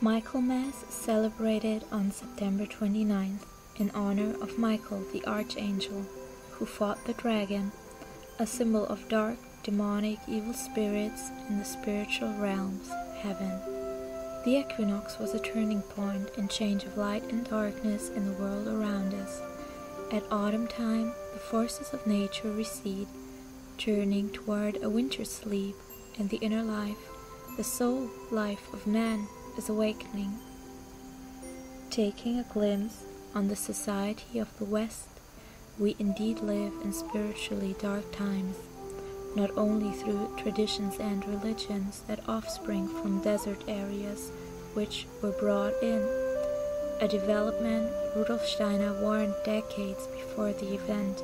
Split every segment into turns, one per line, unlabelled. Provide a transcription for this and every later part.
Michaelmas is celebrated on September 29th in honor of Michael the Archangel, who fought the dragon, a symbol of dark, demonic, evil spirits in the spiritual realms, heaven. The equinox was a turning point and change of light and darkness in the world around us. At autumn time, the forces of nature recede, turning toward a winter sleep, and the inner life, the soul life of man, is awakening. Taking a glimpse on the society of the West, we indeed live in spiritually dark times, not only through traditions and religions that offspring from desert areas which were brought in, a development Rudolf Steiner warned decades before the event.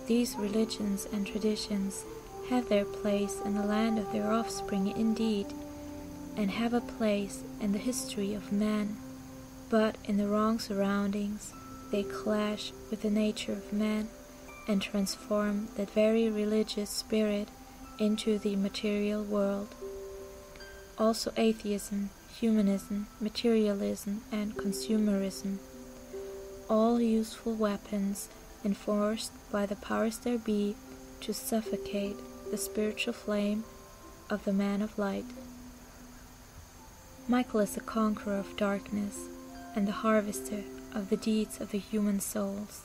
These religions and traditions have their place in the land of their offspring indeed, and have a place in the history of man, but in the wrong surroundings they clash with the nature of man and transform that very religious spirit into the material world. Also atheism, humanism, materialism, and consumerism, all useful weapons enforced by the powers there be to suffocate the spiritual flame of the man of light. Michael is the conqueror of darkness and the harvester of the deeds of the human souls.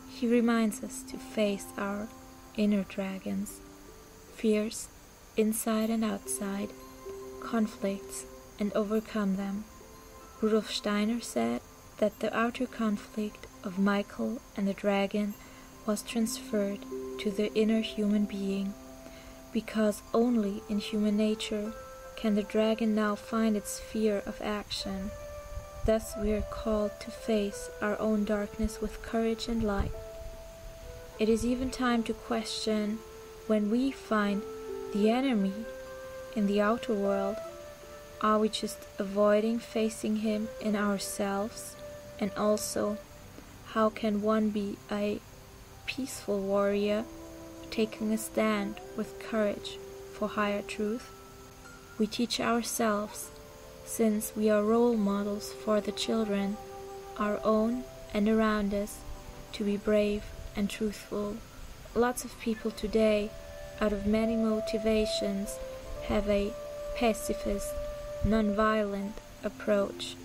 He reminds us to face our inner dragons, fears, inside and outside, conflicts, and overcome them. Rudolf Steiner said that the outer conflict of Michael and the dragon was transferred to the inner human being, because only in human nature can the dragon now find its sphere of action. Thus we are called to face our own darkness with courage and light. It is even time to question when we find the enemy in the outer world, are we just avoiding facing him in ourselves? And also, how can one be a peaceful warrior taking a stand with courage for higher truth? We teach ourselves, since we are role models for the children, our own and around us, to be brave and truthful. Lots of people today, out of many motivations, have a pacifist, non-violent approach.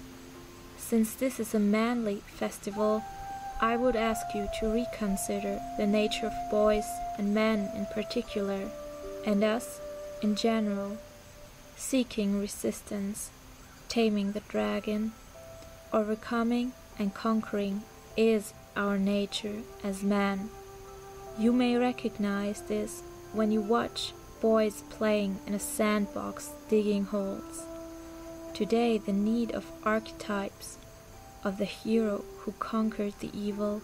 Since this is a manly festival, I would ask you to reconsider the nature of boys and men in particular, and us in general. Seeking resistance, taming the dragon, overcoming and conquering is our nature as man. You may recognize this when you watch boys playing in a sandbox digging holes. Today the need of archetypes, of the hero who conquered the evil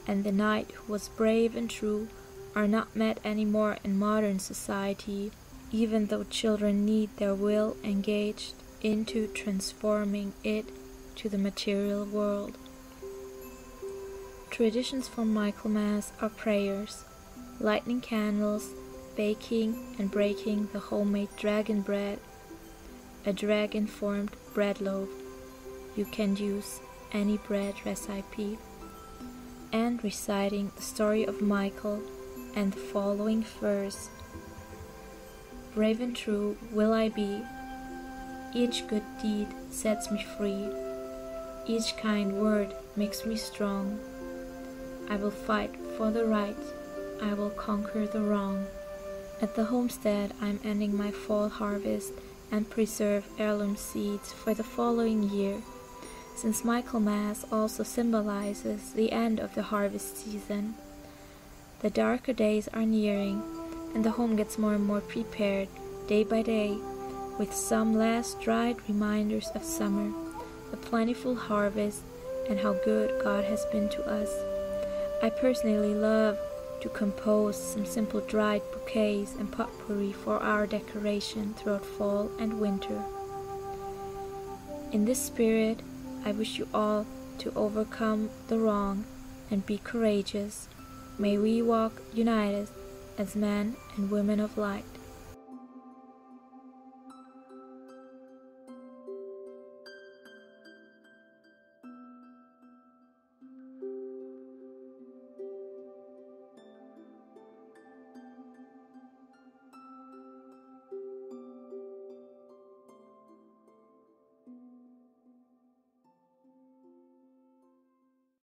and the knight who was brave and true, are not met anymore in modern society, even though children need their will engaged into transforming it to the material world. Traditions for Michaelmas are prayers, lighting candles, baking and breaking the homemade dragon bread, a dragon-formed bread loaf. You can use any bread recipe, and reciting the story of Michael and the following verse. Brave and true will I be, each good deed sets me free, each kind word makes me strong. I will fight for the right, I will conquer the wrong. At the homestead I am ending my fall harvest and preserve heirloom seeds for the following year, since Michaelmas also symbolizes the end of the harvest season. The darker days are nearing, and the home gets more and more prepared, day by day, with some last dried reminders of summer, a plentiful harvest, and how good God has been to us. I personally love to compose some simple dried bouquets and potpourri for our decoration throughout fall and winter. In this spirit, I wish you all to overcome the wrong and be courageous. May we walk united as men and women of light.